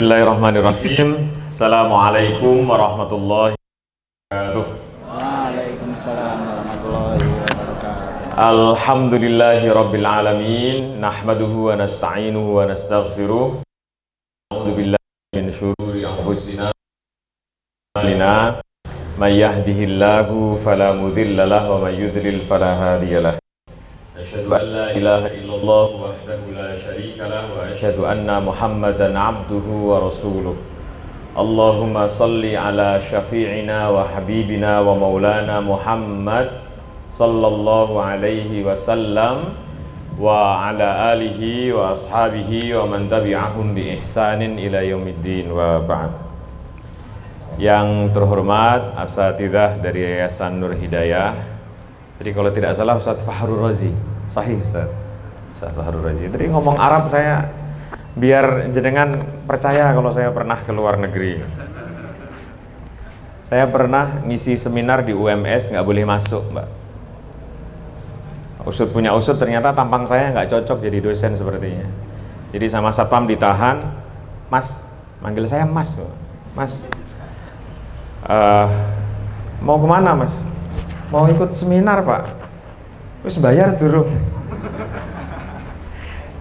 Bismillahirrahmanirrahim. Assalamualaikum warahmatullahi wabarakatuh. Waalaikumsalam warahmatullahi wabarakatuh. Alhamdulillahi rabbil alamin. Nahmaduhu wa nasta'inuhu wa nastaghfiruh. A'udzu billahi min syururi anfusina wa may yahdihillahu fala mudilla lahu wa may yudlil fala hadiyalah. Asyhadu an la ilaha illallah wahdahu la syarika lahu wa asyhadu anna Muhammadan abduhu wa rasuluh. Allahumma salli ala syafi'ina wa habibina wa maulana Muhammad sallallahu alaihi wasallam wa ala alihi wa ashabihi wa man tabi'ahum bi ihsanin ila yaumiddin wa ba'd. Yang terhormat asatidzah dari Yayasan Nur Hidayah. Jadi kalau tidak salah Ustaz Fahrul Razi, sahih Ustaz Fahrul Razi. Jadi ngomong Arab saya biar jenengan percaya kalau saya pernah ke luar negeri. Saya pernah ngisi seminar di UMS, nggak boleh masuk, Mbak. Usut punya usut, ternyata tampang saya nggak cocok jadi dosen sepertinya. Jadi sama satpam ditahan, Mas, manggil saya Mas, Mas. Mau kemana Mas? Mau ikut seminar Pak. Terus bayar dulu.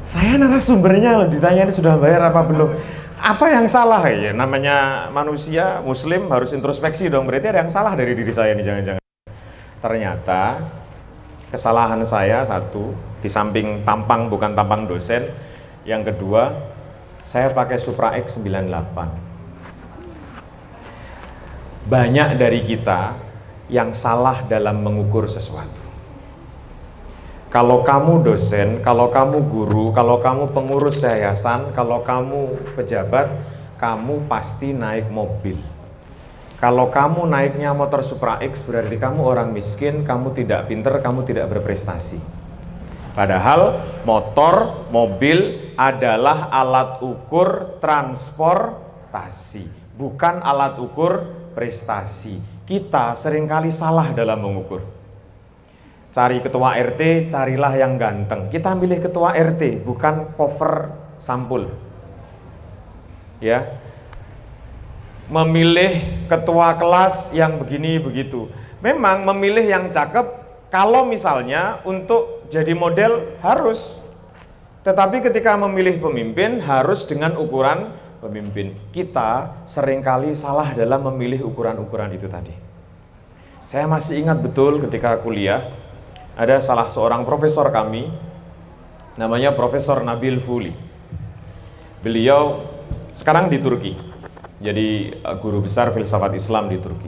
Saya narasumbernya ditanya ini sudah bayar apa belum. Apa yang salah ya? Namanya manusia muslim harus introspeksi dong. Berarti ada yang salah dari diri saya nih, jangan-jangan. Ternyata kesalahan saya satu, di samping tampang bukan tampang dosen. Yang kedua, saya pakai Supra X 98. Banyak dari kita yang salah dalam mengukur sesuatu. Kalau kamu dosen, kalau kamu guru, kalau kamu pengurus yayasan, kalau kamu pejabat, kamu pasti naik mobil. Kalau kamu naiknya motor Supra X, berarti kamu orang miskin, kamu tidak pinter, kamu tidak berprestasi. Padahal motor, mobil adalah alat ukur transportasi, bukan alat ukur prestasi. Kita seringkali salah dalam mengukur. Cari ketua RT, carilah yang ganteng. Kita milih ketua RT, bukan cover sampul. Ya. Memilih ketua kelas yang begini begitu. Memang memilih yang cakep kalau misalnya untuk jadi model harus. Tetapi ketika memilih pemimpin harus dengan ukuran pemimpin. Kita seringkali salah dalam memilih ukuran-ukuran itu tadi. Saya masih ingat betul ketika kuliah, ada salah seorang profesor kami, namanya Profesor Nabil Fuli. Beliau sekarang di Turki, jadi guru besar filsafat Islam di Turki.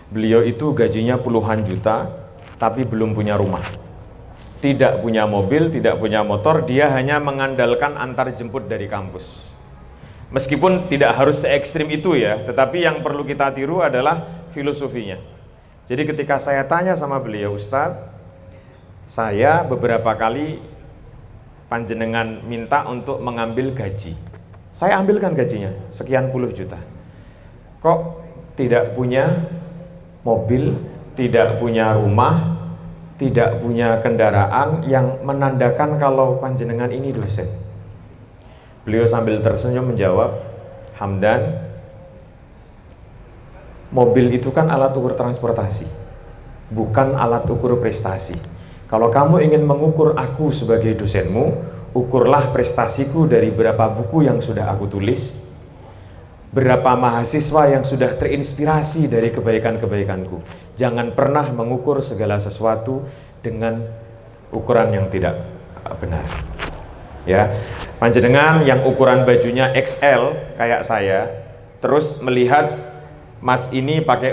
Beliau itu gajinya puluhan juta, tapi belum punya rumah. Tidak punya mobil, tidak punya motor, dia hanya mengandalkan antar jemput dari kampus. Meskipun tidak harus se ekstrim itu ya, tetapi yang perlu kita tiru adalah filosofinya. Jadi ketika saya tanya sama beliau, Ustadz, saya beberapa kali panjenengan minta untuk mengambil gaji. Saya ambilkan gajinya, sekian puluh juta. Kok tidak punya mobil, tidak punya rumah, tidak punya kendaraan yang menandakan kalau panjenengan ini dosen? Beliau sambil tersenyum menjawab, Hamdan, mobil itu kan alat ukur transportasi, bukan alat ukur prestasi. Kalau kamu ingin mengukur aku sebagai dosenmu, ukurlah prestasiku dari berapa buku yang sudah aku tulis, berapa mahasiswa yang sudah terinspirasi dari kebaikan-kebaikanku. Jangan pernah mengukur segala sesuatu dengan ukuran yang tidak benar. Ya, panjenengan yang ukuran bajunya XL kayak saya, terus melihat Mas ini pakai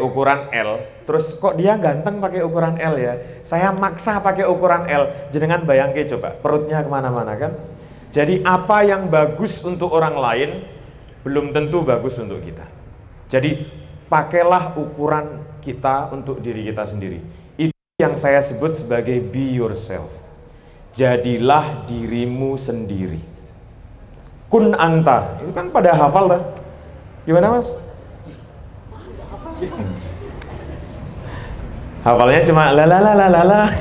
ukuran L, terus kok dia ganteng pakai ukuran L ya? Saya maksa pakai ukuran L, jenengan bayangke coba, perutnya kemana-mana kan? Jadi apa yang bagus untuk orang lain belum tentu bagus untuk kita. Jadi pakailah ukuran kita untuk diri kita sendiri. Itu yang saya sebut sebagai be yourself. Jadilah dirimu sendiri. Kun anta, itu kan pada hafal dah. Gimana Mas? Hafalnya cuma la.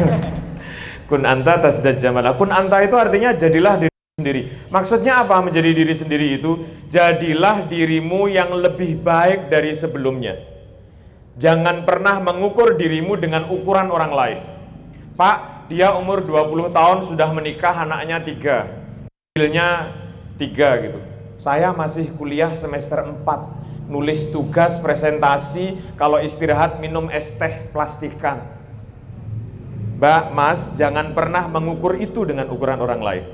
Kun anta tasdad jamala. Kun anta itu artinya jadilah diri sendiri. Maksudnya apa menjadi diri sendiri itu? Jadilah dirimu yang lebih baik dari sebelumnya. Jangan pernah mengukur dirimu dengan ukuran orang lain. Pak, dia umur 20 tahun sudah menikah, anaknya 3, mobilnya 3 gitu. Saya masih kuliah semester 4, nulis tugas, presentasi, kalau istirahat minum es teh plastikan. Mbak, Mas, jangan pernah mengukur itu dengan ukuran orang lain.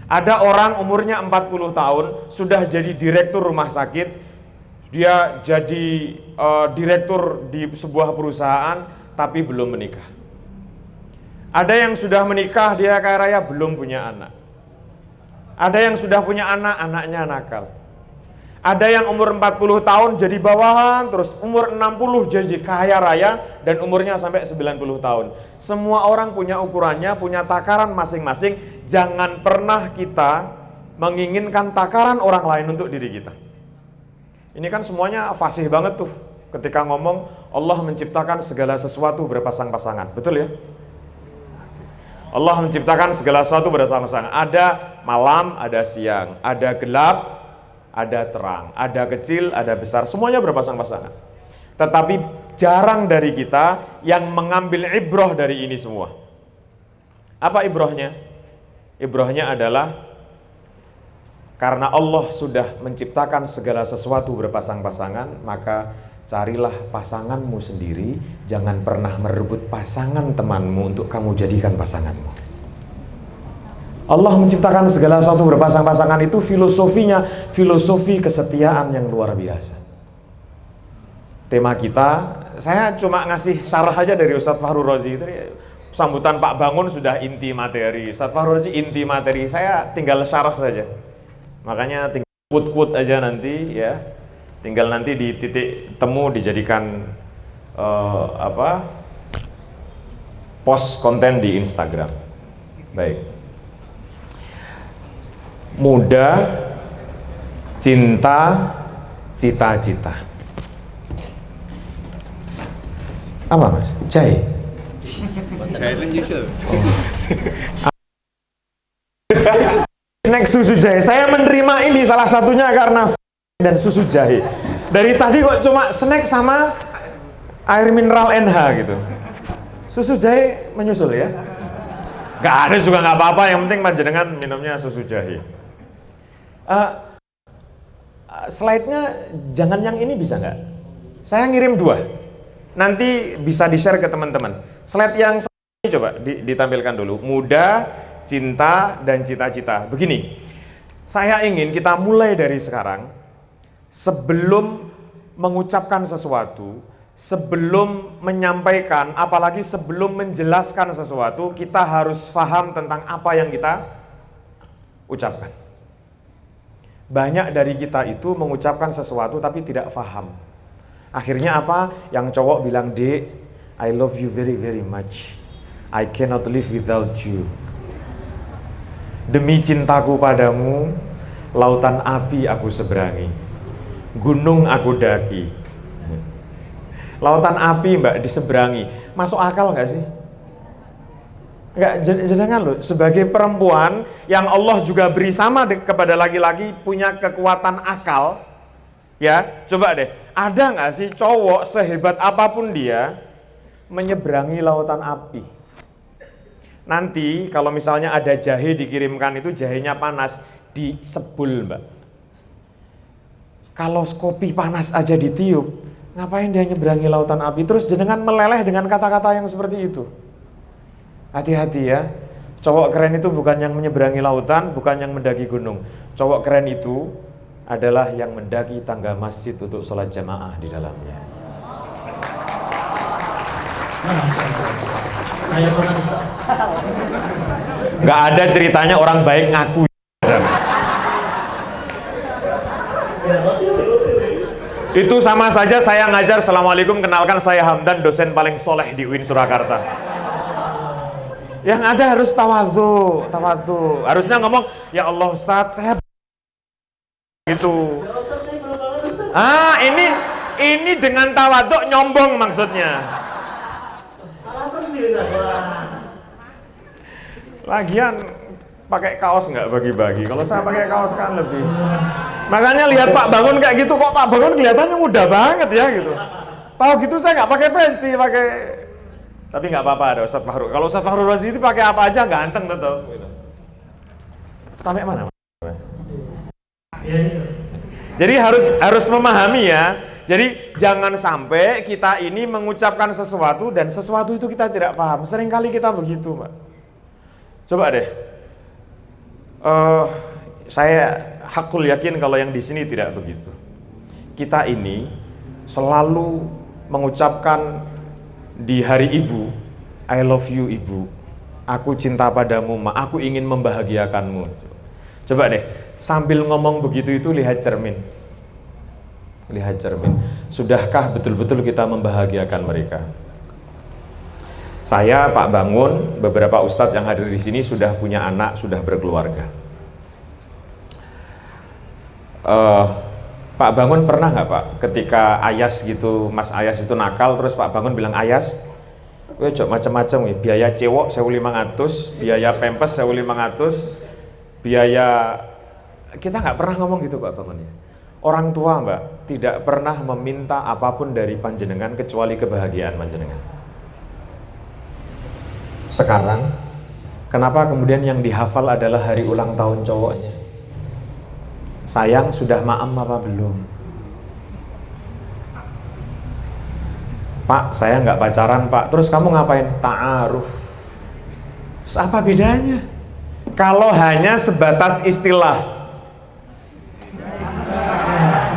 Ada orang umurnya 40 tahun, sudah jadi direktur rumah sakit, dia jadi direktur di sebuah perusahaan, tapi belum menikah. Ada yang sudah menikah, dia kaya raya, belum punya anak. Ada yang sudah punya anak, anaknya nakal. Ada yang umur 40 tahun jadi bawahan, terus umur 60 jadi kaya raya, dan umurnya sampai 90 tahun. Semua orang punya ukurannya, punya takaran masing-masing. Jangan pernah kita menginginkan takaran orang lain untuk diri kita. Ini kan semuanya fasih banget tuh ketika ngomong Allah menciptakan segala sesuatu berpasang-pasangan. Betul ya? Allah menciptakan segala sesuatu berpasang-pasangan. Ada malam, ada siang, ada gelap, ada terang, ada kecil, ada besar, semuanya berpasang-pasangan. Tetapi jarang dari kita yang mengambil ibrah dari ini semua. Apa ibrahnya? Ibrahnya adalah karena Allah sudah menciptakan segala sesuatu berpasang-pasangan, maka carilah pasanganmu sendiri, jangan pernah merebut pasangan temanmu untuk kamu jadikan pasanganmu. Allah menciptakan segala sesuatu berpasang-pasangan itu filosofinya, filosofi kesetiaan yang luar biasa. Tema kita, saya cuma ngasih syarah aja dari Ustadz Fahru Rozi. Sambutan Pak Bangun sudah inti materi, Ustadz Fahru Rozi inti materi, saya tinggal syarah saja. Makanya tinggal quote-quote aja nanti ya. Tinggal nanti di titik temu dijadikan post konten di Instagram. Baik. Muda, cinta, cita-cita. Apa Mas? Jahe? Snack susu jahe. Saya menerima ini salah satunya karena dan susu jahe. Dari tadi kok cuma snack sama air mineral NH gitu. Susu jahe menyusul ya? Gak ada juga gak apa-apa, yang penting panjenengan minumnya susu jahe. Slide-nya jangan yang ini bisa nggak? Saya ngirim 2, nanti bisa di-share ke teman-teman. Slide yang ini coba ditampilkan dulu. Muda, cinta, dan cita-cita. Begini, saya ingin kita mulai dari sekarang, sebelum mengucapkan sesuatu, sebelum menyampaikan, apalagi sebelum menjelaskan sesuatu, kita harus paham tentang apa yang kita ucapkan. Banyak dari kita itu mengucapkan sesuatu tapi tidak paham. Akhirnya apa? Yang cowok bilang, "Dek, I love you very very much. I cannot live without you. Demi cintaku padamu, lautan api aku seberangi, gunung aku daki." Lautan api mbak diseberangi, masuk akal nggak sih? Nggak, jenengan loh, sebagai perempuan yang Allah juga beri sama kepada laki-laki punya kekuatan akal, ya coba deh, ada nggak sih cowok sehebat apapun dia menyeberangi lautan api? Nanti kalau misalnya ada jahe dikirimkan, itu jahenya panas, disebul mbak. Kalau kopi panas aja ditiup, ngapain dia nyeberangi lautan api? Terus jenengan meleleh dengan kata-kata yang seperti itu. Hati-hati ya, cowok keren itu bukan yang menyeberangi lautan, bukan yang mendaki gunung. Cowok keren itu adalah yang mendaki tangga masjid untuk sholat jamaah di dalamnya. Saya pernah Nggak ada ceritanya orang baik ngaku. Itu sama saja saya ngajar, "Assalamualaikum, kenalkan saya Hamdan, dosen paling soleh di UIN Surakarta." Yang ada harus tawadhu. Harusnya ngomong, "Ya Allah Ustadz, saya gitu." Ini dengan tawadhu nyombong maksudnya. Lagian pakai kaos nggak bagi-bagi? Kalau saya pakai kaos kan lebih. Makanya lihat Pak Bangun kayak gitu, kok Pak Bangun kelihatannya muda banget ya gitu. Tahu gitu saya nggak pakai pensi, pakai. Tapi nggak apa-apa ada Ustadz Fahru. Kalau Ustadz Fahru Razi itu pakai apa aja ganteng tetap. Gitu. Sampai mana? Mas? Jadi harus memahami ya. Jadi jangan sampai kita ini mengucapkan sesuatu dan sesuatu itu kita tidak paham. Seringkali kita begitu, Mbak. Coba deh. Saya hakul yakin kalau yang di sini tidak begitu. Kita ini selalu mengucapkan di hari ibu, I love you ibu. Aku cinta padamu, Ma. Aku ingin membahagiakanmu. Coba deh, sambil ngomong begitu itu lihat cermin. Lihat cermin. Sudahkah betul-betul kita membahagiakan mereka? Saya, Pak Bangun, beberapa ustadz yang hadir di sini sudah punya anak, sudah berkeluarga. Pak Bangun pernah nggak Pak, ketika Ayas gitu, Mas Ayas itu nakal, terus Pak Bangun bilang, Ayas, gue cok macam-macam, biaya cewek 1.500, biaya pempes 1.500, biaya, kita nggak pernah ngomong gitu Pak Bangun ya. Orang tua Mbak tidak pernah meminta apapun dari panjenengan kecuali kebahagiaan panjenengan. Sekarang, kenapa kemudian yang dihafal adalah hari ulang tahun cowoknya? Sayang, sudah maem apa belum? Pak, saya nggak pacaran Pak. Terus kamu ngapain? Ta'aruf. Terus apa bedanya? Kalau hanya sebatas istilah.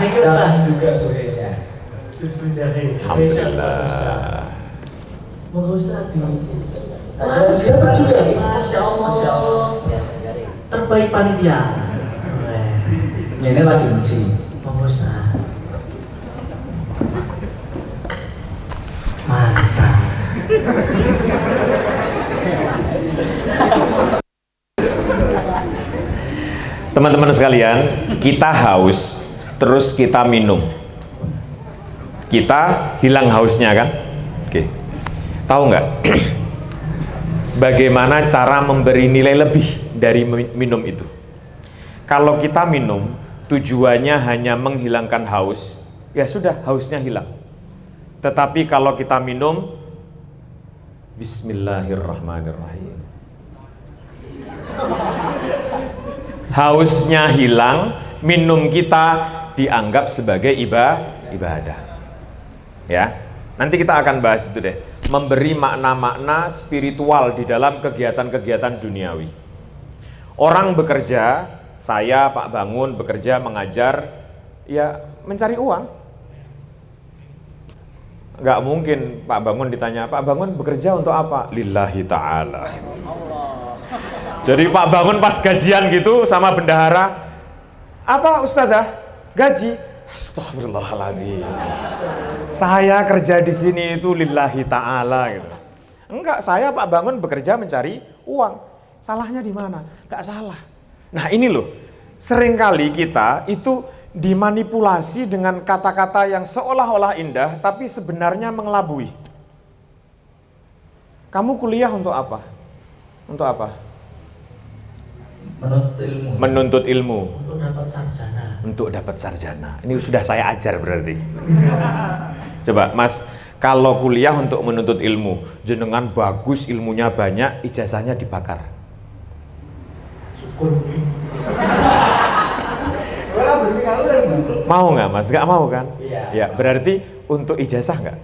Dan juga soalnya Alhamdulillah. Moga Ustaz dapat juga. Masya Allah. Terbaik panitia. Ini lagi muji. Moga Ustaz. Mantap. Teman-teman sekalian, kita haus, terus kita minum. Kita hilang hausnya kan? Oke. Tahu nggak? Bagaimana cara memberi nilai lebih dari minum itu? Kalau kita minum, tujuannya hanya menghilangkan haus, ya sudah, hausnya hilang. Tetapi kalau kita minum, Bismillahirrahmanirrahim, hausnya hilang, minum kita dianggap sebagai ibadah. Ya, nanti kita akan bahas itu deh. Memberi makna-makna spiritual di dalam kegiatan-kegiatan duniawi. Orang bekerja, saya Pak Bangun bekerja mengajar, ya mencari uang. Nggak mungkin Pak Bangun ditanya, Pak Bangun bekerja untuk apa? Lillahi ta'ala. Jadi Pak Bangun pas gajian gitu sama bendahara, apa Ustazah? Gaji? Astagfirullahaladzim. Saya kerja di sini itu lillahi ta'ala gitu. Enggak, saya Pak Bangun bekerja mencari uang. Salahnya di mana? Enggak salah. Nah ini loh, seringkali kita itu dimanipulasi dengan kata-kata yang seolah-olah indah, tapi sebenarnya mengelabui. Kamu kuliah untuk apa? Untuk apa? Menuntut ilmu. Untuk dapat sarjana. Untuk dapat sarjana. Ini sudah saya ajar berarti. Coba Mas, kalau kuliah untuk menuntut ilmu, jenengan bagus, ilmunya banyak, ijazahnya dibakar. Syukur. Mau nggak Mas? Nggak mau kan? Iya. Ya, berarti untuk ijazah nggak?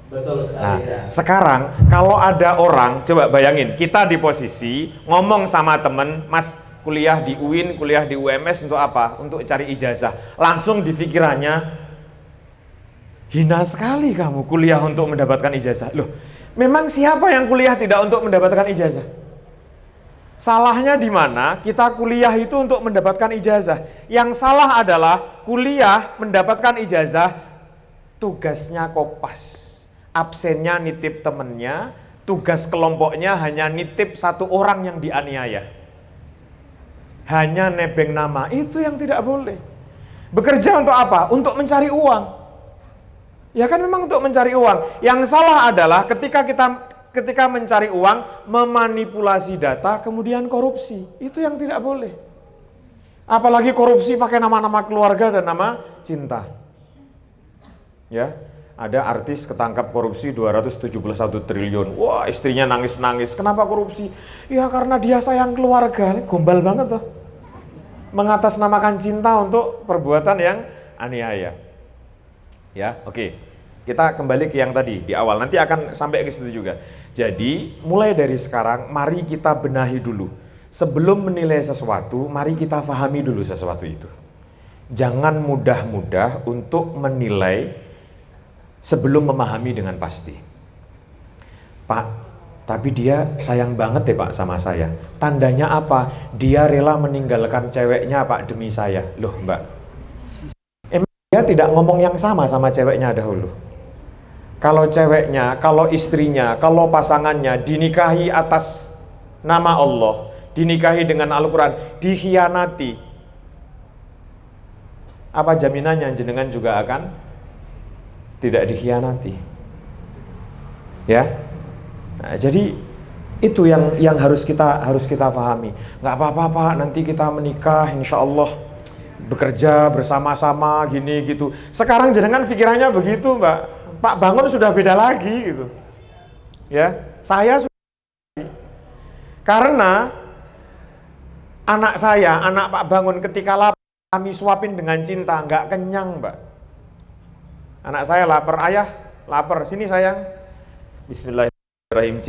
Betul sekali. Nah, Ya. sekarang kalau ada orang, coba bayangin, kita di posisi ngomong sama temen, Mas kuliah di UIN, kuliah di UMS untuk apa? Untuk cari ijazah. Langsung di pikirannya, hina sekali kamu kuliah untuk mendapatkan ijazah. Loh, memang siapa yang kuliah tidak untuk mendapatkan ijazah? Salahnya di mana? Kita kuliah itu untuk mendapatkan ijazah. Yang salah adalah kuliah mendapatkan ijazah, tugasnya kopas. Absennya nitip temennya, tugas kelompoknya hanya nitip satu orang yang dianiaya. Hanya nebeng nama, itu yang tidak boleh. Bekerja untuk apa? Untuk mencari uang. Ya kan memang untuk mencari uang. Yang salah adalah ketika ketika mencari uang, memanipulasi data, kemudian korupsi. Itu yang tidak boleh. Apalagi korupsi pakai nama-nama keluarga dan nama cinta. Ya, ada artis ketangkap korupsi 271 triliun. Wah, istrinya nangis-nangis. Kenapa korupsi? Ya karena dia sayang keluarga. Ini gombal banget tuh. Mengatasnamakan cinta untuk perbuatan yang aniaya. Ya, oke. Kita kembali ke yang tadi di awal. Nanti akan sampai ke situ juga. Jadi, mulai dari sekarang mari kita benahi dulu. Sebelum menilai sesuatu, mari kita pahami dulu sesuatu itu. Jangan mudah-mudah untuk menilai sebelum memahami dengan pasti. Pak, tapi dia sayang banget ya Pak sama saya. Tandanya apa? Dia rela meninggalkan ceweknya Pak demi saya. Loh Mbak, emang dia tidak ngomong yang sama ceweknya dahulu? Kalau ceweknya, kalau istrinya, kalau pasangannya dinikahi atas nama Allah, dinikahi dengan Al-Quran, dikhianati, apa jaminannya jenengan juga akan tidak dikhianati? Ya, nah, jadi itu yang harus kita pahami. Nggak apa-apa Pak, nanti kita menikah, insya Allah bekerja bersama-sama gini gitu. Sekarang jenengan pikirannya begitu Mbak. Pak Bangun sudah beda lagi gitu. Ya, saya sudah. Karena anak saya, anak Pak Bangun ketika lapar kami suapin dengan cinta, nggak kenyang Mbak. Anak saya lapar, ayah lapar, sini sayang. Bismillahirrahmanirrahim,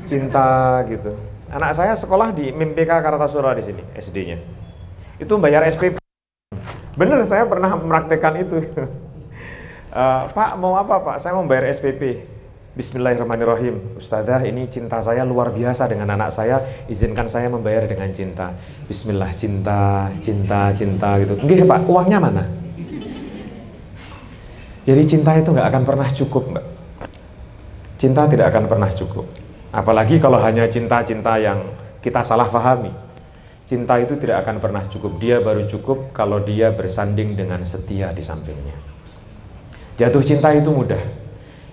cinta gitu. Anak saya sekolah di MIMPK Kartasura di sini, SD-nya. Itu bayar SPP. Bener, saya pernah mempraktekkan itu. Pak mau apa Pak? Saya mau bayar SPP. Bismillahirrahmanirrahim. Ustazah, ini cinta saya luar biasa dengan anak saya. Izinkan saya membayar dengan cinta. Bismillah, cinta gitu. Nggih Pak, uangnya mana? Jadi cinta itu nggak akan pernah cukup Mbak. Cinta tidak akan pernah cukup. Apalagi kalau hanya cinta-cinta yang kita salah pahami. Cinta itu tidak akan pernah cukup. Dia baru cukup kalau dia bersanding dengan setia di sampingnya. Jatuh cinta itu mudah.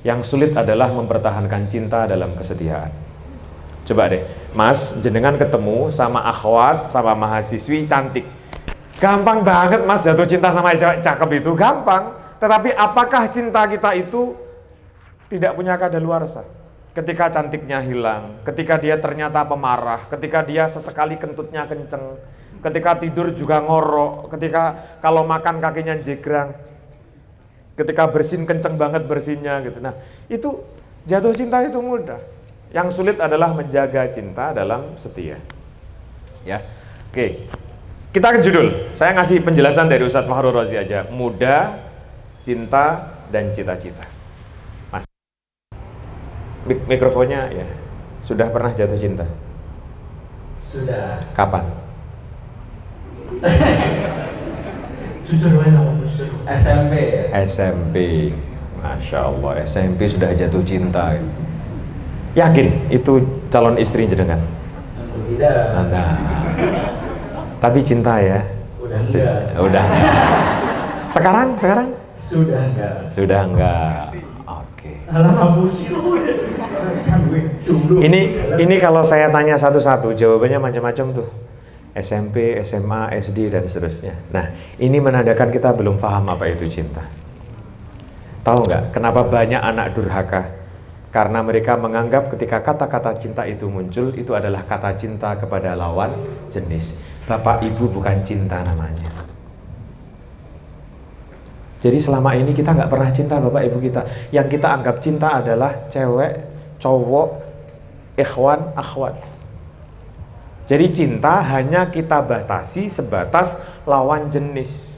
Yang sulit adalah mempertahankan cinta dalam kesetiaan. Coba deh, Mas, jenengan ketemu sama akhwat, sama mahasiswi cantik. Gampang banget Mas jatuh cinta sama cewek cakep itu, gampang. Tetapi apakah cinta kita itu tidak punya kadaluarsa? Ketika cantiknya hilang, ketika dia ternyata pemarah, ketika dia sesekali kentutnya kenceng, ketika tidur juga ngorok, ketika kalau makan kakinya jegrang, ketika bersin kenceng banget bersinnya gitu. Nah, itu jatuh cinta itu mudah. Yang sulit adalah menjaga cinta dalam setia. Ya. Oke. Kita ke judul. Saya ngasih penjelasan dari Ustadz Fahrul Razi aja. Muda, cinta, dan cita-cita. Mas. Mikrofonnya ya. Sudah pernah jatuh cinta? Sudah. Kapan? Jujur wae nama jujur. SMP ya? SMP. Masya Allah, SMP sudah jatuh cinta. Yakin itu calon istri jenengan? Tidak. Nah, tapi cinta ya? Udah enggak. Udah. Sekarang? Sudah enggak. Sudah enggak. Oke. Alah ngapusi lu. Ini kalau saya tanya satu-satu, jawabannya macam-macam tuh. SMP, SMA, SD, dan seterusnya. Nah, ini menandakan kita belum paham apa itu cinta. Tahu nggak kenapa banyak anak durhaka? Karena mereka menganggap ketika kata-kata cinta itu muncul, itu adalah kata cinta kepada lawan jenis. Bapak ibu bukan cinta namanya. Jadi selama ini kita nggak pernah cinta bapak ibu kita. Yang kita anggap cinta adalah cewek, cowok, ikhwan, akhwat. Jadi cinta hanya kita batasi sebatas lawan jenis.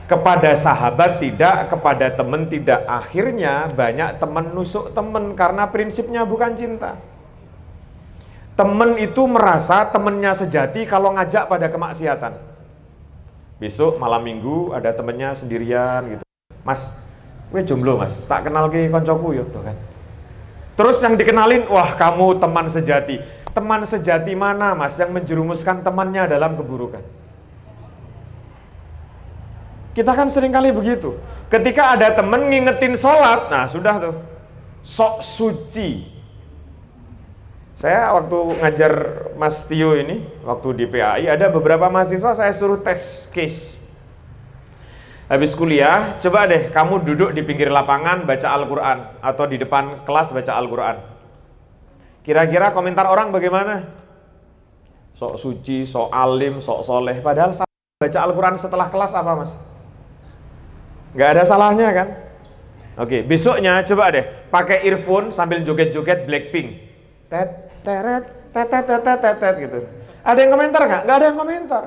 Kepada sahabat tidak, kepada teman tidak. Akhirnya banyak teman nusuk teman karena prinsipnya bukan cinta. Teman itu merasa temannya sejati kalau ngajak pada kemaksiatan. Besok malam minggu ada temennya sendirian gitu. Mas, gue jomblo mas, tak kenal ke koncoku ya, tuh kan. Terus yang dikenalin, wah kamu teman sejati. Teman sejati mana mas yang menjerumuskan temannya dalam keburukan? Kita kan seringkali begitu. Ketika ada teman ngingetin sholat, nah sudah tuh. sok suci. Saya waktu ngajar Mas Tio ini, waktu di PAI, ada beberapa mahasiswa saya suruh tes case. Habis kuliah, coba deh kamu duduk di pinggir lapangan baca Al-Quran, atau di depan kelas baca Al-Quran. Kira-kira komentar orang bagaimana? Sok suci, sok alim, sok soleh. Padahal baca Al-Quran setelah kelas apa mas? Nggak ada salahnya kan? Oke, besoknya coba deh pakai earphone sambil joget-joget Blackpink. Tet, teret, tetet, tetet, tetet gitu. Ada yang komentar nggak? Nggak ada yang komentar.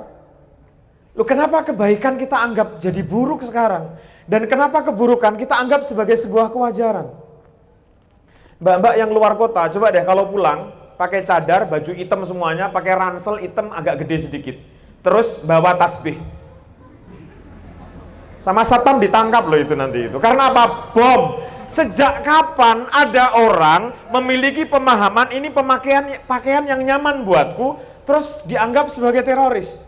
Loh, kenapa kebaikan kita anggap jadi buruk sekarang? Dan kenapa keburukan kita anggap sebagai sebuah kewajaran? Mbak-mbak yang luar kota, coba deh kalau pulang pakai cadar, baju hitam semuanya, pakai ransel hitam agak gede sedikit. Terus bawa tasbih. Sama satpam ditangkap loh itu nanti itu. Karena apa? Bom. Sejak kapan ada orang memiliki pemahaman ini pakaian yang nyaman buatku, terus dianggap sebagai teroris?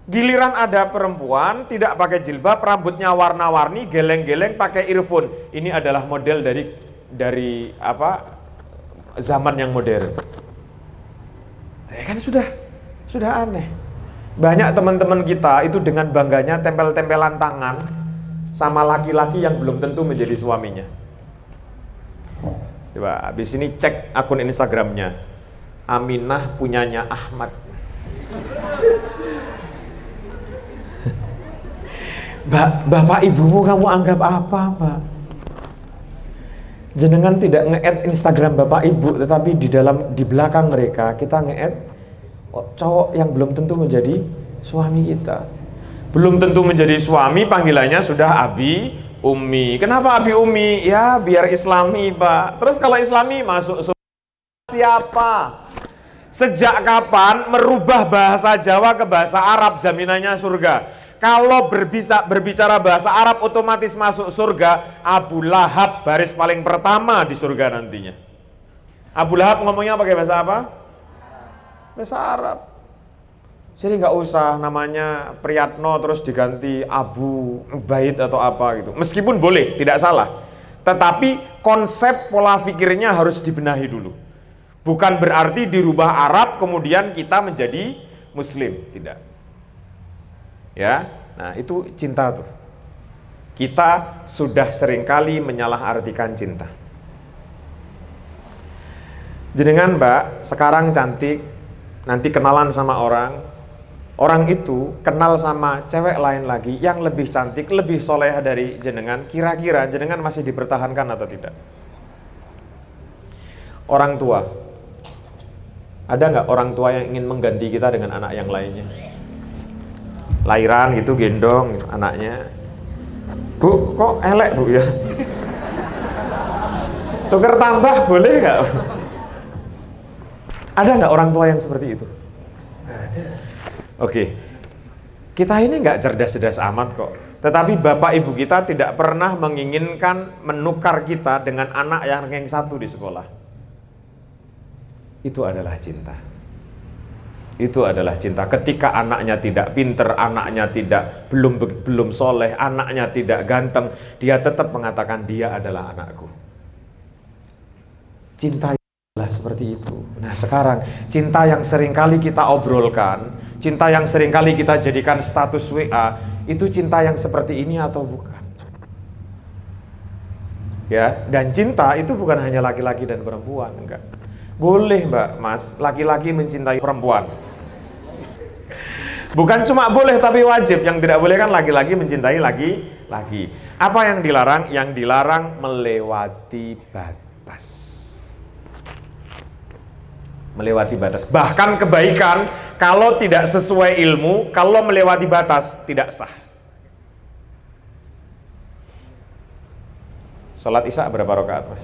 Giliran ada perempuan tidak pakai jilbab, rambutnya warna-warni, geleng-geleng, pakai earphone. Ini adalah model dari apa? Zaman yang modern. Ya kan sudah aneh. Banyak teman-teman kita itu dengan bangganya tempel-tempelan tangan sama laki-laki yang belum tentu menjadi suaminya. Coba habis ini cek akun Instagramnya. Aminah punyanya Ahmad. Bapak ibumu kamu anggap apa, Pak? Jenengan tidak nge-add Instagram bapak ibu, tetapi di belakang mereka kita nge-add cowok yang belum tentu menjadi suami kita. Belum tentu menjadi suami, panggilannya sudah abi, umi. Kenapa abi, umi? Ya biar islami, Pak. Terus kalau islami masuk surga siapa? Sejak kapan merubah bahasa Jawa ke bahasa Arab jaminannya surga? Kalau berbicara bahasa Arab otomatis masuk surga. Abu Lahab baris paling pertama di surga nantinya. Abu Lahab ngomongnya pakai bahasa apa? Bahasa Arab. Jadi nggak usah namanya Priyatno terus diganti Abu Ubaid atau apa gitu. Meskipun boleh, tidak salah. Tetapi konsep pola pikirnya harus dibenahi dulu. Bukan berarti dirubah Arab kemudian kita menjadi Muslim, tidak. Ya, nah itu cinta tuh. Kita sudah seringkali menyalahartikan cinta. Jenengan Mbak, sekarang cantik, nanti kenalan sama orang itu kenal sama cewek lain lagi yang lebih cantik, lebih soleh dari jenengan, kira-kira jenengan masih dipertahankan atau tidak? Orang tua, ada nggak orang tua yang ingin mengganti kita dengan anak yang lainnya? Lahiran gitu gendong anaknya, Bu kok elek Bu ya, tuker tambah boleh nggak? Ada nggak orang tua yang seperti itu? Ada. Oke, kita ini nggak cerdas-cerdas amat kok, tetapi bapak ibu kita tidak pernah menginginkan menukar kita dengan anak yang ranking 1 di sekolah. Itu adalah cinta. Itu adalah cinta. Ketika anaknya tidak pinter, anaknya belum soleh, anaknya tidak ganteng, dia tetap mengatakan dia adalah anakku. Cinta adalah seperti itu. Nah sekarang cinta yang seringkali kita obrolkan, cinta yang seringkali kita jadikan status WA, itu cinta yang seperti ini atau bukan? Ya, dan cinta itu bukan hanya laki-laki dan perempuan, enggak. Boleh Mbak, Mas, laki-laki mencintai perempuan. Bukan cuma boleh tapi wajib. Yang tidak boleh kan laki-laki mencintai laki-laki. Apa yang dilarang? Yang dilarang melewati batas. Melewati batas. Bahkan kebaikan kalau tidak sesuai ilmu, kalau melewati batas tidak sah. Salat Isya berapa rakaat, Mas?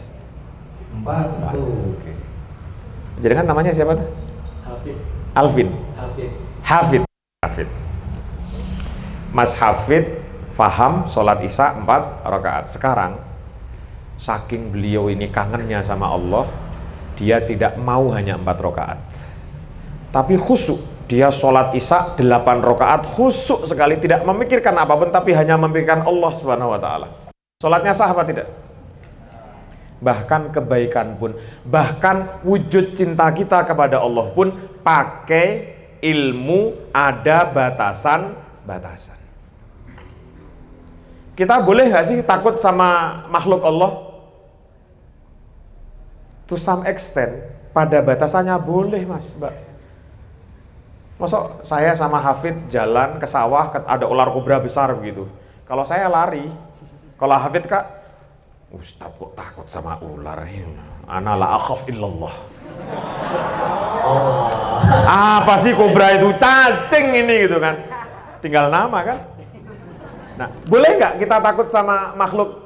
4 tuh. Oke. Jadi kan namanya siapa tuh? Hafid. Hafid. Mas Hafid paham sholat Isya 4 rakaat. Sekarang saking beliau ini kangennya sama Allah, dia tidak mau hanya 4 rakaat, tapi khusyuk. Dia sholat Isya 8 rakaat khusyuk sekali, tidak memikirkan apapun tapi hanya memikirkan Allah Subhanahu wa taala. Sholatnya sah apa tidak? bahkan kebaikan pun, bahkan wujud cinta kita kepada Allah pun pakai ilmu, ada batasan-batasan. Kita boleh nggak sih takut sama makhluk Allah? To some extent, pada batasannya boleh mas, mbak. Masuk saya sama Hafid jalan ke sawah, ada ular kobra besar begitu. Kalau saya lari, kalau Hafid kak, Ustaz kok takut sama ular ini? Ana la akhaf illallah. Apa sih kobra itu? Cacing ini gitu kan. Tinggal nama kan. Nah, boleh nggak kita takut sama makhluk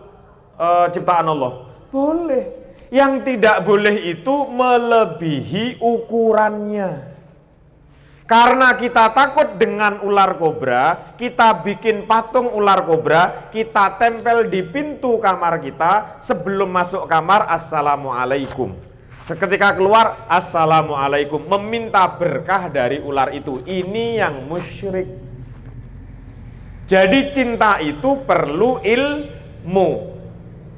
ciptaan Allah? Boleh. Yang tidak boleh itu melebihi ukurannya. Karena kita takut dengan ular kobra, kita bikin patung ular kobra, kita tempel di pintu kamar kita, sebelum masuk kamar, Assalamualaikum. Seketika keluar, Assalamualaikum, meminta berkah dari ular itu. Ini yang musyrik. Jadi cinta itu perlu ilmu.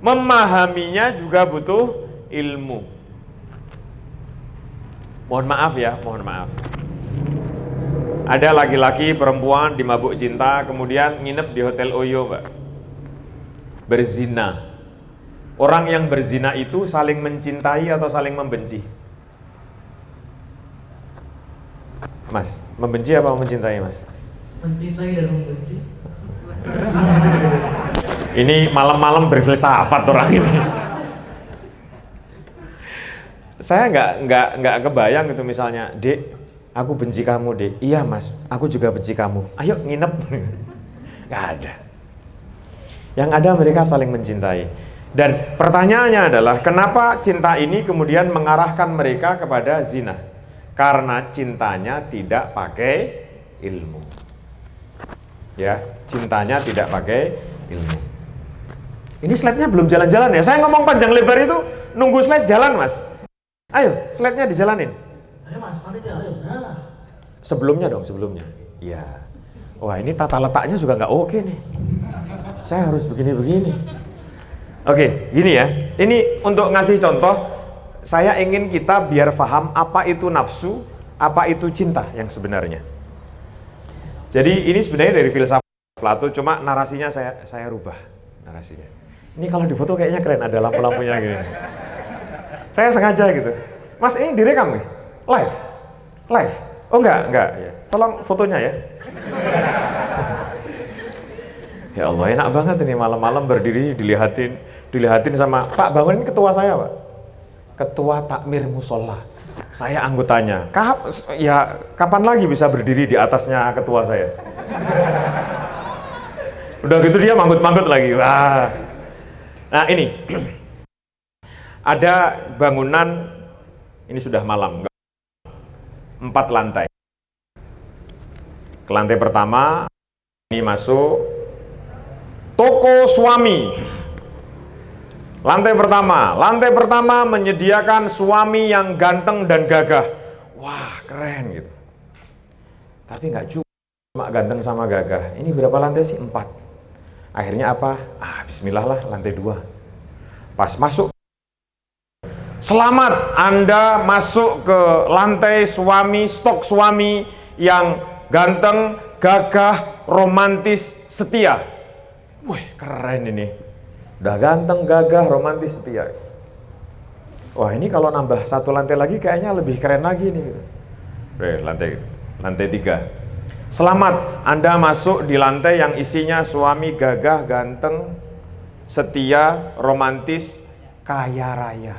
Memahaminya juga butuh ilmu. Mohon maaf ya, mohon maaf. Ada laki-laki perempuan dimabuk cinta, kemudian nginep di Hotel Oyo, Mbak. Berzina. Orang yang berzina itu saling mencintai atau saling membenci? Mas, membenci apa mencintai, Mas? Mencintai dan membenci. Ini malam-malam berfilsafat orang ini. Saya nggak kebayang gitu misalnya, Dek, aku benci kamu, Dek. Iya mas, aku juga benci kamu. Ayo nginep. Gak ada. Yang ada mereka saling mencintai. Dan pertanyaannya adalah, kenapa cinta ini kemudian mengarahkan mereka kepada zina? Karena cintanya tidak pakai ilmu. Ya, cintanya tidak pakai ilmu. Ini slide-nya belum jalan-jalan ya. Saya ngomong panjang lebar itu nunggu slide jalan, mas. Ayo, slide-nya dijalanin. Ayo mas, panitia, ayo. Nah. Sebelumnya dong, sebelumnya. Iya. Wah, ini tata letaknya juga nggak oke nih. Saya harus begini-begini. Oke, gini ya. Ini untuk ngasih contoh, saya ingin kita biar paham apa itu nafsu, apa itu cinta yang sebenarnya. Jadi ini sebenarnya dari filsafat Plato, cuma narasinya saya rubah narasinya. Ini kalau di foto kayaknya keren, ada lampu-lampunya gini. Saya sengaja gitu. Mas, ini direkam nih? Live? Live? Oh enggak ya. Tolong fotonya ya. Ya Allah, enak banget ini malam-malam berdiri dilihatin sama Pak Bangun, ini ketua saya, Pak. Ketua takmir musola. Saya anggotanya. Kapan lagi bisa berdiri di atasnya ketua saya? Udah gitu dia manggut-manggut lagi. Wah. Nah, ini. Ada bangunan, ini sudah malam, 4 lantai. Ke lantai pertama, ini masuk toko suami. Lantai pertama menyediakan suami yang ganteng dan gagah. Wah, keren gitu. Tapi nggak cuma ganteng sama gagah. Ini berapa lantai sih? 4. Akhirnya apa? Bismillah lah, lantai 2. Pas masuk, selamat, Anda masuk ke lantai suami, stok suami yang ganteng, gagah, romantis, setia. Wih, keren ini. Udah ganteng, gagah, romantis, setia. Wah, ini kalau nambah 1 lantai lagi kayaknya lebih keren lagi nih. Oke, lantai 3. Selamat, Anda masuk di lantai yang isinya suami gagah, ganteng, setia, romantis, kaya raya.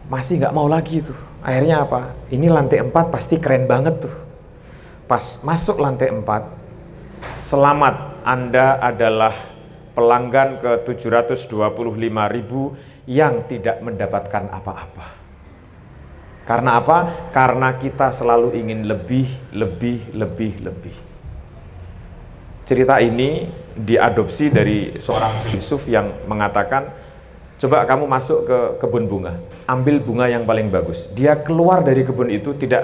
Masih nggak mau lagi tuh. Akhirnya apa? Ini lantai 4 pasti keren banget tuh. Pas masuk lantai 4, selamat, Anda adalah pelanggan ke 725.000 yang tidak mendapatkan apa-apa. Karena apa? Karena kita selalu ingin lebih. Cerita ini diadopsi dari seorang filsuf yang mengatakan, coba kamu masuk ke kebun bunga, ambil bunga yang paling bagus. Dia keluar dari kebun itu tidak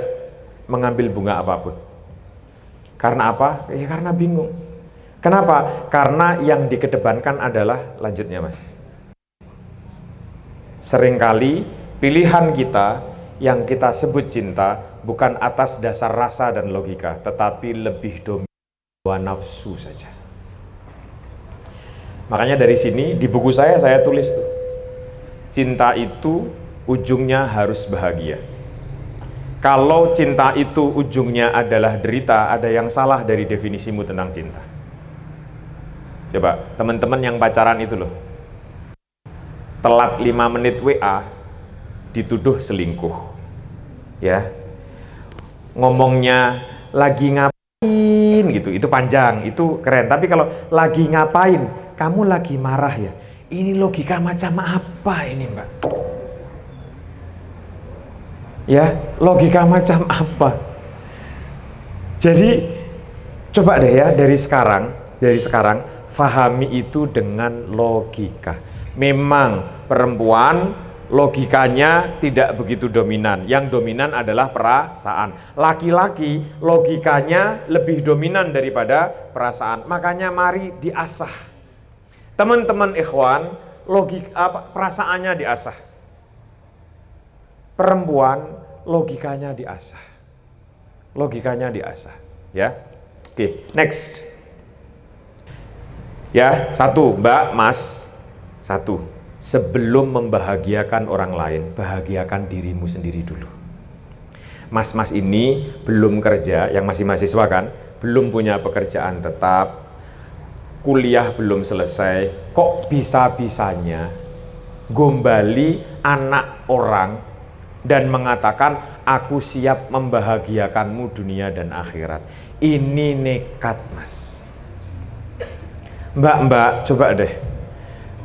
mengambil bunga apapun. Karena apa? Ya karena bingung. Kenapa? Karena yang dikedepankan adalah lanjutnya Mas. Seringkali pilihan kita yang kita sebut cinta bukan atas dasar rasa dan logika, tetapi lebih dominan nafsu saja. Makanya dari sini di buku saya tulis tuh, cinta itu ujungnya harus bahagia. Kalau cinta itu ujungnya adalah derita, ada yang salah dari definisimu tentang cinta. Coba teman-teman yang pacaran itu loh, telat 5 menit WA dituduh selingkuh, ya. Ngomongnya lagi ngapain gitu, itu panjang, itu keren. Tapi kalau lagi ngapain, kamu lagi marah ya, ini logika macam apa ini Mbak? Ya, logika macam apa? Jadi coba deh ya dari sekarang fahami itu dengan logika. Memang perempuan logikanya tidak begitu dominan. Yang dominan adalah perasaan. Laki-laki logikanya lebih dominan daripada perasaan. Makanya mari diasah. Teman-teman ikhwan, perasaannya diasah. Perempuan logikanya diasah. Logikanya diasah, ya. Oke, next. Ya, satu, Mbak, Mas. Satu, sebelum membahagiakan orang lain, bahagiakan dirimu sendiri dulu. Mas-mas ini belum kerja, yang masih mahasiswa kan, belum punya pekerjaan tetap, kuliah belum selesai, kok bisa-bisanya gombali anak orang dan mengatakan, aku siap membahagiakanmu dunia dan akhirat. Ini nekat, Mas. Mbak, coba deh.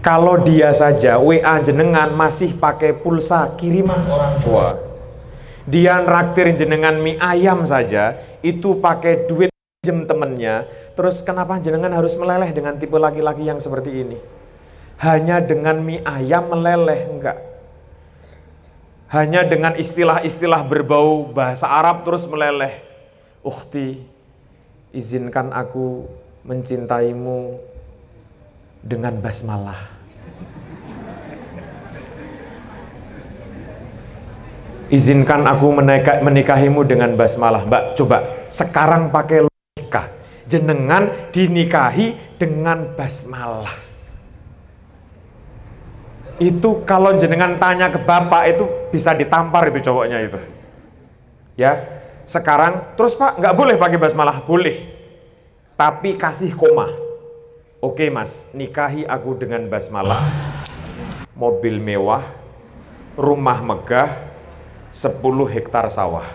Kalau dia saja WA jenengan masih pakai pulsa kiriman orang tua, dia nraktir jenengan mie ayam saja, itu pakai duit pinjem temennya, terus kenapa jenengan harus meleleh dengan tipe laki-laki yang seperti ini? Hanya dengan mie ayam meleleh, enggak. Hanya dengan istilah-istilah berbau bahasa Arab terus meleleh. Ukhti, izinkan aku mencintaimu dengan basmalah. Izinkan aku menikahimu dengan basmalah. Mbak, coba sekarang pakai logika. Jenengan dinikahi dengan basmalah. Itu kalau jenengan tanya ke bapak itu bisa ditampar itu cowoknya itu. Ya, sekarang terus Pak nggak boleh pakai basmalah, boleh. Tapi kasih koma. Oke Mas, nikahi aku dengan basmalah, mobil mewah, rumah megah, 10 hektar sawah.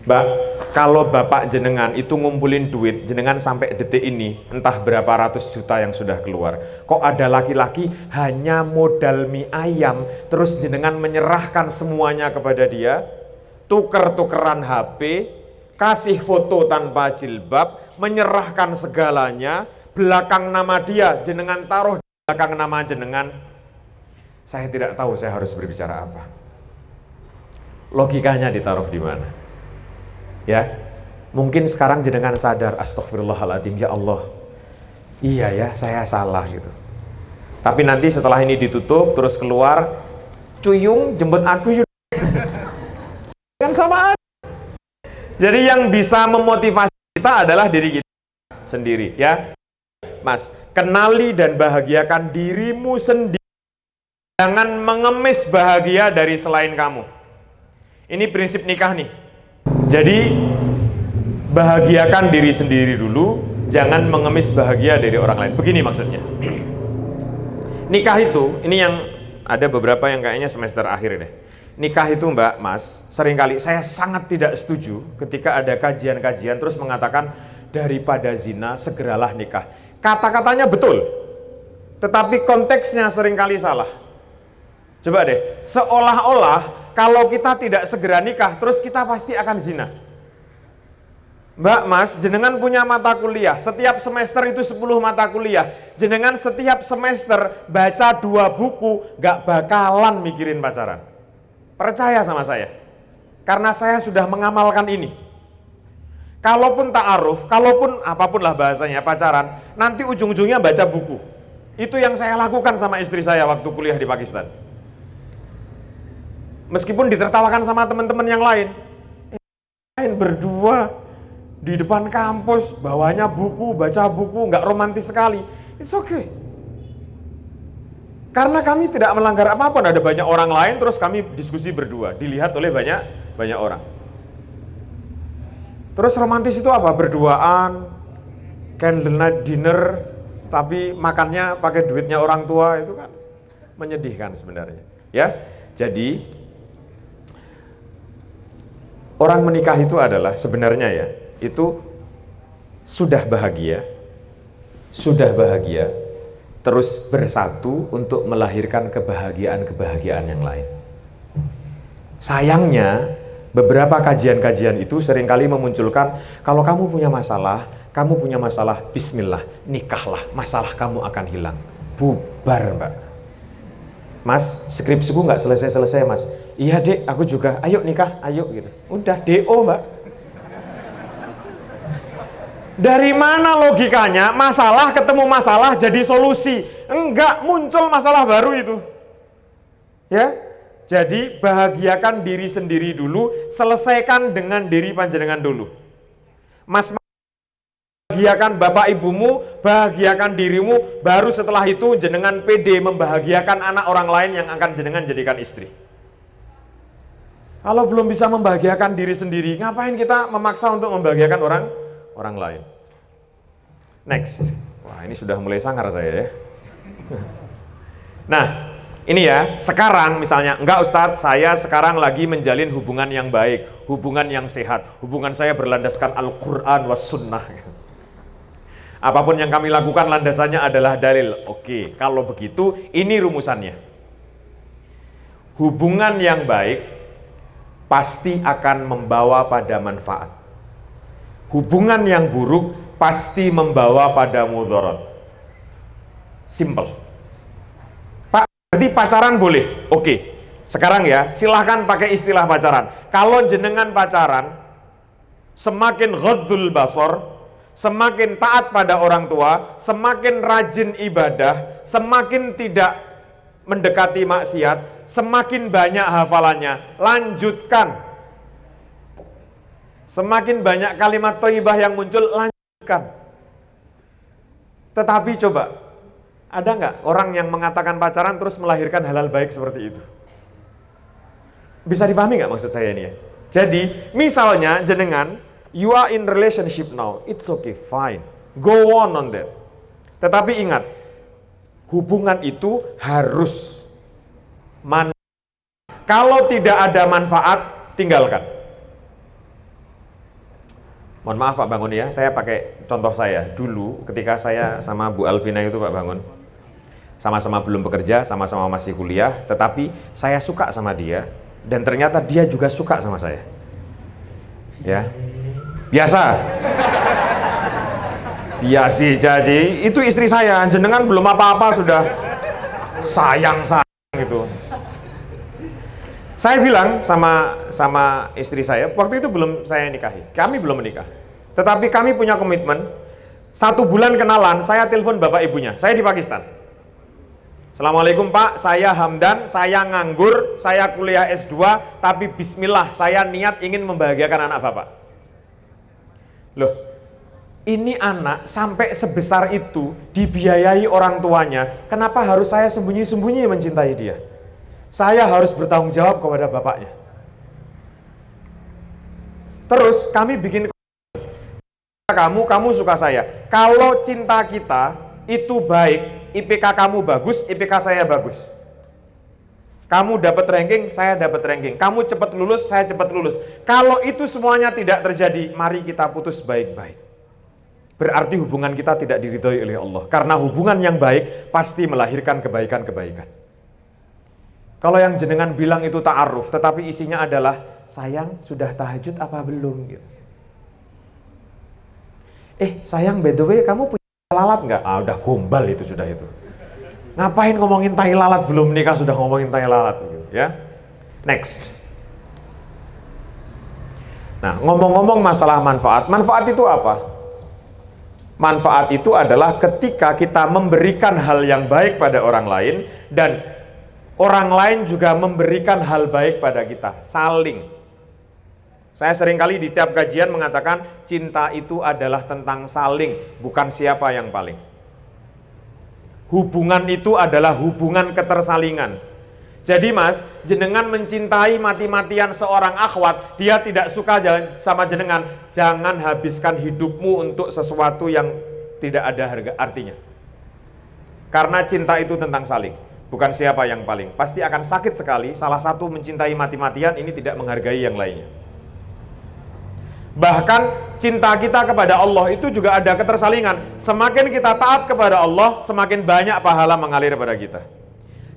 Mbak, kalau bapak jenengan itu ngumpulin duit, jenengan sampai detik ini, entah berapa ratus juta yang sudah keluar. Kok ada laki-laki hanya modal mie ayam, terus jenengan menyerahkan semuanya kepada dia, tuker-tukeran HP, kasih foto tanpa jilbab, menyerahkan segalanya, belakang nama dia, jenengan taruh di belakang nama jenengan. Saya tidak tahu saya harus berbicara apa. Logikanya ditaruh di mana? Ya, mungkin sekarang jenengan sadar, astagfirullahaladzim, ya Allah, iya ya, saya salah gitu. Tapi nanti setelah ini ditutup, terus keluar, Cuyung jemput aku juga. Kan sama aja. Jadi yang bisa memotivasi kita adalah diri kita sendiri, ya. Mas, kenali dan bahagiakan dirimu sendiri. Jangan mengemis bahagia dari selain kamu. Ini prinsip nikah nih. Jadi, bahagiakan diri sendiri dulu, jangan mengemis bahagia dari orang lain. Begini maksudnya. Nikah itu, ini yang ada beberapa yang kayaknya semester akhir deh. Nikah itu Mbak, Mas, seringkali saya sangat tidak setuju ketika ada kajian-kajian terus mengatakan daripada zina segeralah nikah. Kata-katanya betul, tetapi konteksnya seringkali salah. Coba deh, seolah-olah kalau kita tidak segera nikah terus kita pasti akan zina. Mbak, Mas, jenengan punya mata kuliah, setiap semester itu 10 mata kuliah. Jenengan setiap semester baca 2 buku, gak bakalan mikirin pacaran. Percaya sama saya, karena saya sudah mengamalkan ini. Kalaupun ta'aruf, kalaupun apapun lah bahasanya pacaran, nanti ujung-ujungnya baca buku. Itu yang saya lakukan sama istri saya waktu kuliah di Pakistan. Meskipun ditertawakan sama teman-teman yang lain berdua di depan kampus, bawanya buku, baca buku, nggak romantis sekali. It's okay. Karena kami tidak melanggar apapun, ada banyak orang lain, terus kami diskusi berdua, dilihat oleh banyak orang. Terus romantis itu apa? Berduaan, candlelight dinner, tapi makannya pakai duitnya orang tua, itu kan menyedihkan sebenarnya. Ya, jadi orang menikah itu adalah sebenarnya ya, itu sudah bahagia, terus bersatu untuk melahirkan kebahagiaan-kebahagiaan yang lain. Sayangnya, beberapa kajian-kajian itu seringkali memunculkan, kalau kamu punya masalah, bismillah, nikahlah, masalah kamu akan hilang. Bubar, Mbak. Mas, skripsiku nggak selesai-selesai, Mas. Iya, Dek, aku juga. Ayo nikah, ayo gitu. Udah, DO, Mbak. Dari mana logikanya masalah ketemu masalah jadi solusi? Enggak, muncul masalah baru itu. Ya, jadi bahagiakan diri sendiri dulu, selesaikan dengan diri panjenengan dulu. Mas, bahagiakan bapak ibumu, bahagiakan dirimu, baru setelah itu jenengan pede membahagiakan anak orang lain yang akan jenengan jadikan istri. Kalau belum bisa membahagiakan diri sendiri, ngapain kita memaksa untuk membahagiakan orang lain? Next. Wah, ini sudah mulai sangar saya ya. Nah, ini ya, sekarang misalnya, enggak Ustadz, saya sekarang lagi menjalin hubungan yang baik, hubungan yang sehat, hubungan saya berlandaskan Al-Quran was Sunnah. Apapun yang kami lakukan landasannya adalah dalil. Oke, kalau begitu, ini rumusannya. Hubungan yang baik pasti akan membawa pada manfaat. Hubungan yang buruk pasti membawa pada mudarat. Simple. Pak, berarti pacaran boleh? Oke. Sekarang ya, silahkan pakai istilah pacaran. Kalau jenengan pacaran, semakin ghaddul basar, semakin taat pada orang tua, semakin rajin ibadah, semakin tidak mendekati maksiat, semakin banyak hafalannya, lanjutkan. Semakin banyak kalimat thayyibah yang muncul, lanjutkan. Tetapi coba, ada nggak orang yang mengatakan pacaran terus melahirkan halal baik seperti itu? Bisa dipahami nggak maksud saya ini ya? Jadi, misalnya jenengan, you are in relationship now, it's okay, fine. Go on that. Tetapi ingat, hubungan itu harus kalau tidak ada manfaat, tinggalkan. Mohon maaf Pak Bangun ya, saya pakai contoh saya. Dulu ketika saya sama Bu Alvina itu Pak Bangun, sama-sama belum bekerja, sama-sama masih kuliah, tetapi saya suka sama dia, dan ternyata dia juga suka sama saya. Ya, biasa. Jadi itu istri saya, jenengan belum apa-apa sudah sayang gitu. Saya bilang sama istri saya, waktu itu belum saya nikahi, kami belum menikah. Tetapi kami punya komitmen, 1 bulan kenalan, saya telepon bapak ibunya, saya di Pakistan. Assalamualaikum Pak, saya Hamdan, saya nganggur, saya kuliah S2, tapi bismillah, saya niat ingin membahagiakan anak bapak. Loh, ini anak sampai sebesar itu dibiayai orang tuanya, kenapa harus saya sembunyi-sembunyi mencintai dia? Saya harus bertanggung jawab kepada bapaknya. Terus kami bikin kamu suka saya. Kalau cinta kita itu baik, IPK kamu bagus, IPK saya bagus. Kamu dapat ranking, saya dapat ranking. Kamu cepat lulus, saya cepat lulus. Kalau itu semuanya tidak terjadi, mari kita putus baik-baik. Berarti hubungan kita tidak diridhoi oleh Allah. Karena hubungan yang baik pasti melahirkan kebaikan-kebaikan. Kalau yang jenengan bilang itu ta'aruf, tetapi isinya adalah, sayang sudah tahajud apa belum? Gitu. Sayang by the way kamu punya lalat nggak? Ah udah gombal itu sudah itu. Ngapain ngomongin tai lalat belum nikah sudah ngomongin tai lalat? Gitu, ya. Next. Nah, ngomong-ngomong masalah manfaat, manfaat itu apa? Manfaat itu adalah ketika kita memberikan hal yang baik pada orang lain dan orang lain juga memberikan hal baik pada kita, saling. Saya seringkali di tiap kajian mengatakan cinta itu adalah tentang saling, bukan siapa yang paling. Hubungan itu adalah hubungan ketersalingan. Jadi mas, jenengan mencintai mati-matian seorang akhwat, dia tidak suka sama jenengan, jangan habiskan hidupmu untuk sesuatu yang tidak ada harga artinya. Karena cinta itu tentang saling, bukan siapa yang paling. Pasti akan sakit sekali, salah satu mencintai mati-matian ini tidak menghargai yang lainnya. Bahkan cinta kita kepada Allah itu juga ada ketersalingan. Semakin kita taat kepada Allah, semakin banyak pahala mengalir pada kita.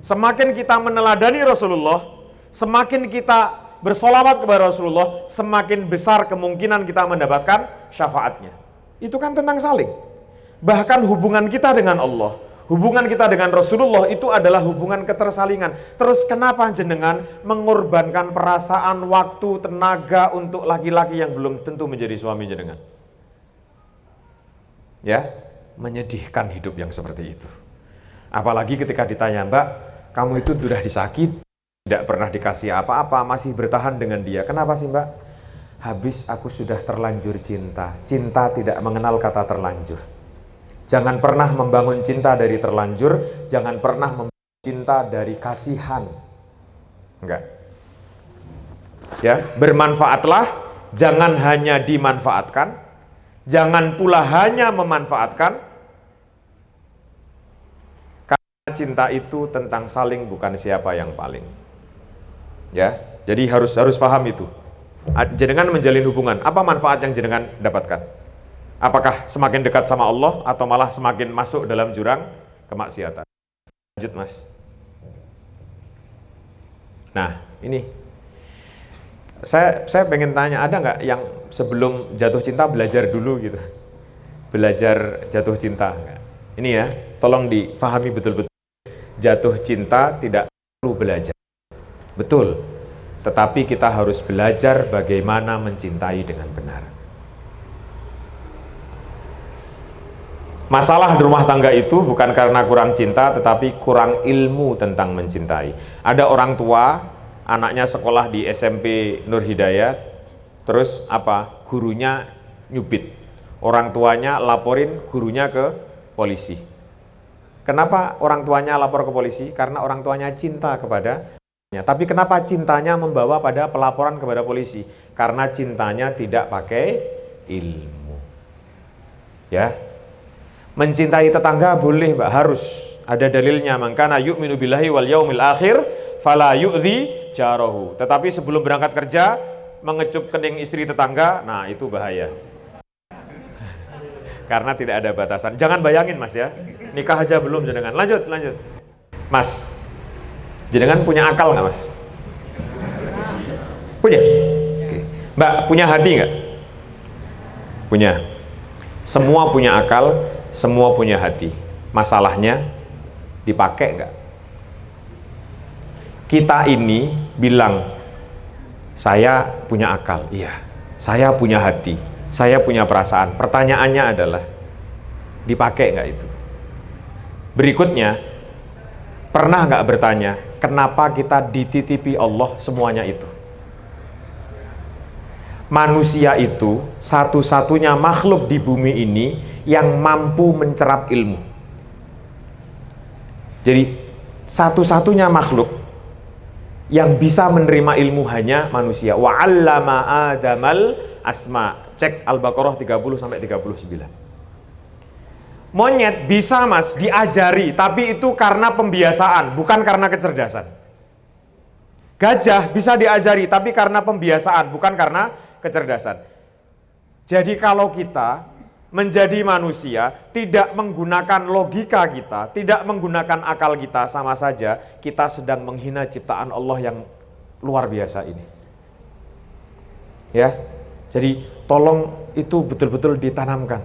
Semakin kita meneladani Rasulullah, semakin kita bersolawat kepada Rasulullah, semakin besar kemungkinan kita mendapatkan syafaatnya. Itu kan tentang saling. Bahkan hubungan kita dengan Allah, hubungan kita dengan Rasulullah itu adalah hubungan ketersalingan. Terus kenapa jenengan mengorbankan perasaan, waktu, tenaga untuk laki-laki yang belum tentu menjadi suami jenengan? Ya, menyedihkan hidup yang seperti itu. Apalagi ketika ditanya, Mbak, kamu itu sudah disakiti, tidak pernah dikasih apa-apa, masih bertahan dengan dia. Kenapa sih Mbak? Habis aku sudah terlanjur cinta. Cinta tidak mengenal kata terlanjur. Jangan pernah membangun cinta dari terlanjur, jangan pernah membangun cinta dari kasihan. Enggak. Ya, bermanfaatlah, jangan hanya dimanfaatkan, jangan pula hanya memanfaatkan. Karena cinta itu tentang saling, bukan siapa yang paling. Ya, jadi harus paham itu. Jenengan menjalin hubungan, apa manfaat yang jenengan dapatkan? Apakah semakin dekat sama Allah atau malah semakin masuk dalam jurang kemaksiatan? Lanjut mas. Nah ini saya pengen tanya, ada nggak yang sebelum jatuh cinta belajar dulu gitu? Belajar jatuh cinta nggak? Ini ya, tolong difahami betul-betul. Jatuh cinta tidak perlu belajar, betul. Tetapi kita harus belajar bagaimana mencintai dengan benar. Masalah di rumah tangga itu bukan karena kurang cinta, tetapi kurang ilmu tentang mencintai. Ada orang tua, anaknya sekolah di SMP Nur Hidayat, terus apa? Gurunya nyubit. Orang tuanya laporin gurunya ke polisi. Kenapa orang tuanya lapor ke polisi? Karena orang tuanya cinta kepada. Tapi kenapa cintanya membawa pada pelaporan kepada polisi? Karena cintanya tidak pakai ilmu. Ya. Mencintai tetangga boleh, Mbak, harus. Ada dalilnya, man kana yu'minu billahi wal yaumil akhir fala yu'dhi jarahu. Tetapi sebelum berangkat kerja mengecup kening istri tetangga, nah itu bahaya. Karena tidak ada batasan. Jangan bayangin, Mas ya. Nikah aja belum jenengan. Lanjut. Mas, jenengan punya akal nggak, Mas? Punya? Oke. Mbak, punya hati nggak? Punya. Semua punya akal, semua punya hati. Masalahnya, dipakai nggak? Kita ini bilang, saya punya akal. Iya. Saya punya hati. Saya punya perasaan. Pertanyaannya adalah, dipakai nggak itu? Berikutnya, pernah nggak bertanya, kenapa kita dititipi Allah semuanya itu? Manusia itu satu-satunya makhluk di bumi ini yang mampu mencerap ilmu. Jadi, satu-satunya makhluk yang bisa menerima ilmu hanya manusia. Wa 'allama Adamal asma. Cek Al-Baqarah 30-39. Monyet bisa, Mas, diajari, tapi itu karena pembiasaan, bukan karena kecerdasan. Gajah bisa diajari, tapi karena pembiasaan, bukan karena kecerdasan. Jadi kalau kita menjadi manusia, tidak menggunakan logika kita, tidak menggunakan akal kita, sama saja kita sedang menghina ciptaan Allah yang luar biasa ini. Ya, jadi tolong itu betul-betul ditanamkan.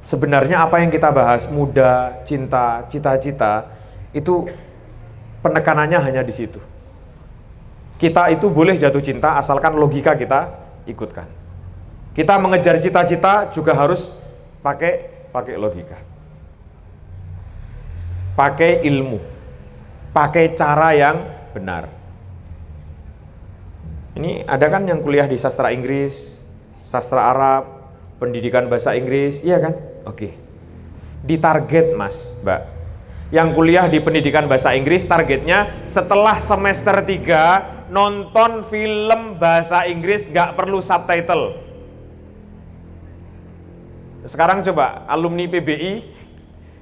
Sebenarnya apa yang kita bahas, muda, cinta, cita-cita, itu penekanannya hanya di situ. Kita itu boleh jatuh cinta asalkan logika kita ikutkan. Kita mengejar cita-cita juga harus pakai logika. Pakai ilmu. Pakai cara yang benar. Ini ada kan yang kuliah di sastra Inggris, sastra Arab, pendidikan bahasa Inggris, iya kan? Oke. Ditarget Mas, Mbak. Yang kuliah di pendidikan bahasa Inggris targetnya setelah semester 3 nonton film bahasa Inggris gak perlu subtitle. Sekarang coba alumni PBI,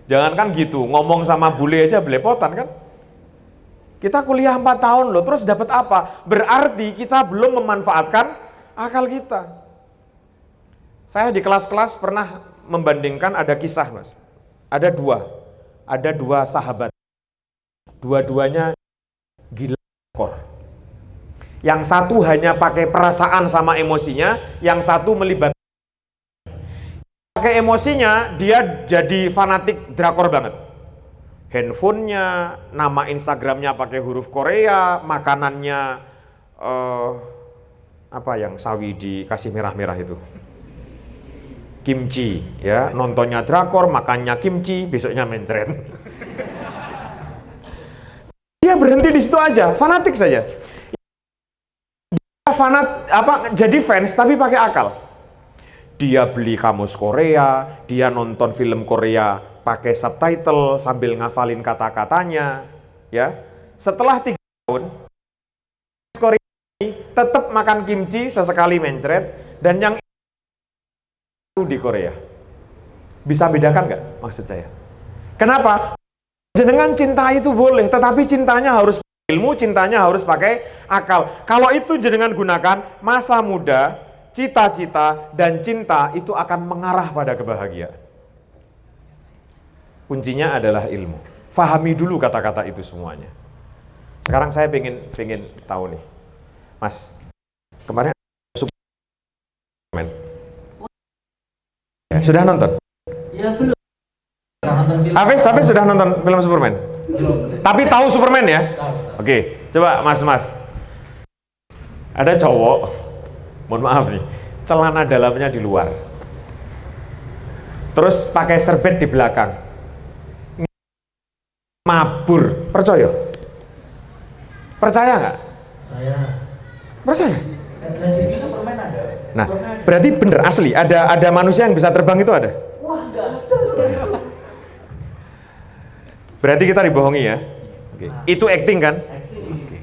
jangankan gitu, ngomong sama bule aja belepotan kan? Kita kuliah 4 tahun loh, terus dapat apa? Berarti kita belum memanfaatkan akal kita. Saya di kelas-kelas pernah membandingkan, ada kisah Mas. Ada dua sahabat. Dua-duanya gila kor. Yang satu hanya pakai perasaan sama emosinya, yang satu melibatkan pakai emosinya, dia jadi fanatik drakor banget. Handphonenya, nama Instagramnya pakai huruf Korea, makanannya apa yang sawi dikasih merah-merah itu, kimchi, ya, nontonnya drakor, makannya kimchi, besoknya mencret. Dia berhenti di situ aja, fanatik saja. Dia jadi fans tapi pakai akal. Dia beli kamus Korea, dia nonton film Korea pakai subtitle sambil ngafalin kata-katanya, ya. Setelah 3 tahun, Korea ini tetap makan kimchi, sesekali mencret, dan yang itu di Korea. Bisa bedakan nggak maksud saya? Kenapa? Jenengan cinta itu boleh, tetapi cintanya harus ilmu, cintanya harus pakai akal. Kalau itu jenengan gunakan, masa muda, cita-cita, dan cinta itu akan mengarah pada kebahagiaan. Kuncinya adalah ilmu. Fahami dulu kata-kata itu semuanya. Sekarang saya pengen tahu nih, Mas, kemarin Superman. Ya, sudah nonton? Ya belum. Hafiz sudah nonton film Superman? Tapi tahu Superman ya? Oke, coba Mas. Ada cowok, mohon maaf nih, celana dalamnya di luar. Terus pakai serbet di belakang. Mabur, percaya? Percaya nggak? Saya. Percaya? Itu Superman ada. Nah, berarti bener asli. Ada manusia yang bisa terbang itu ada? Wah, nggak ada. Berarti kita dibohongi ya? Oke. Itu acting kan? Oke.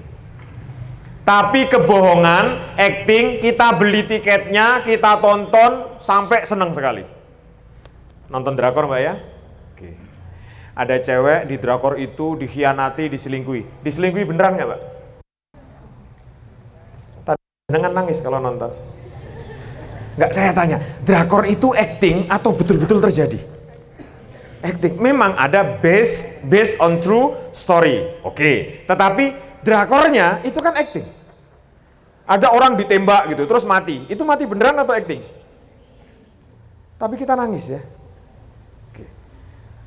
Tapi kebohongan, acting, kita beli tiketnya, kita tonton sampai senang sekali. Nonton drakor Mbak ya? Oke. Ada cewek di drakor itu dikhianati, diselingkuhi. Diselingkuhi beneran nggak Mbak? Tadi dengan nangis kalau nonton. Nggak, saya tanya, drakor itu acting atau betul-betul terjadi? Acting. Memang ada based on true story. Oke. Tetapi drakornya itu kan acting. Ada orang ditembak gitu, terus mati. Itu mati beneran atau acting? Tapi kita nangis ya. Oke.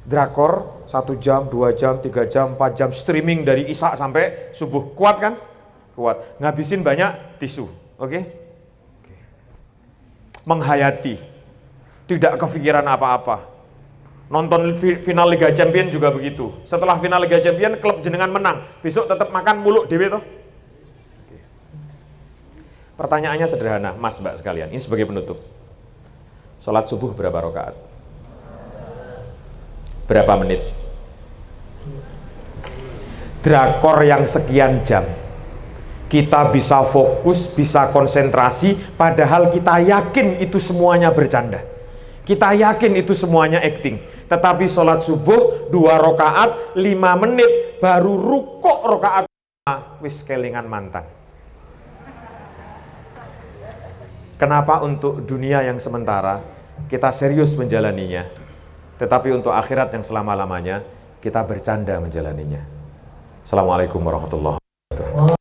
Drakor 1 jam, 2 jam, 3 jam, 4 jam streaming dari Isya sampai subuh. Kuat kan? Kuat. Ngabisin banyak tisu. Oke? Menghayati. Tidak kepikiran apa-apa. Nonton final Liga Champion juga begitu. Setelah final Liga Champion, klub jenengan menang. Besok tetap makan muluk dewe toh. Pertanyaannya sederhana, Mas Mbak sekalian. Ini sebagai penutup. Sholat subuh berapa rakaat? Berapa menit? Drakor yang sekian jam. Kita bisa fokus, bisa konsentrasi, padahal kita yakin itu semuanya bercanda. Kita yakin itu semuanya acting. Tetapi sholat subuh 2 rakaat 5 menit baru rukuk rakaat wis kelingan mantan. Kenapa untuk dunia yang sementara kita serius menjalaninya, tetapi untuk akhirat yang selama-lamanya kita bercanda menjalaninya. Assalamualaikum warahmatullahi wabarakatuh.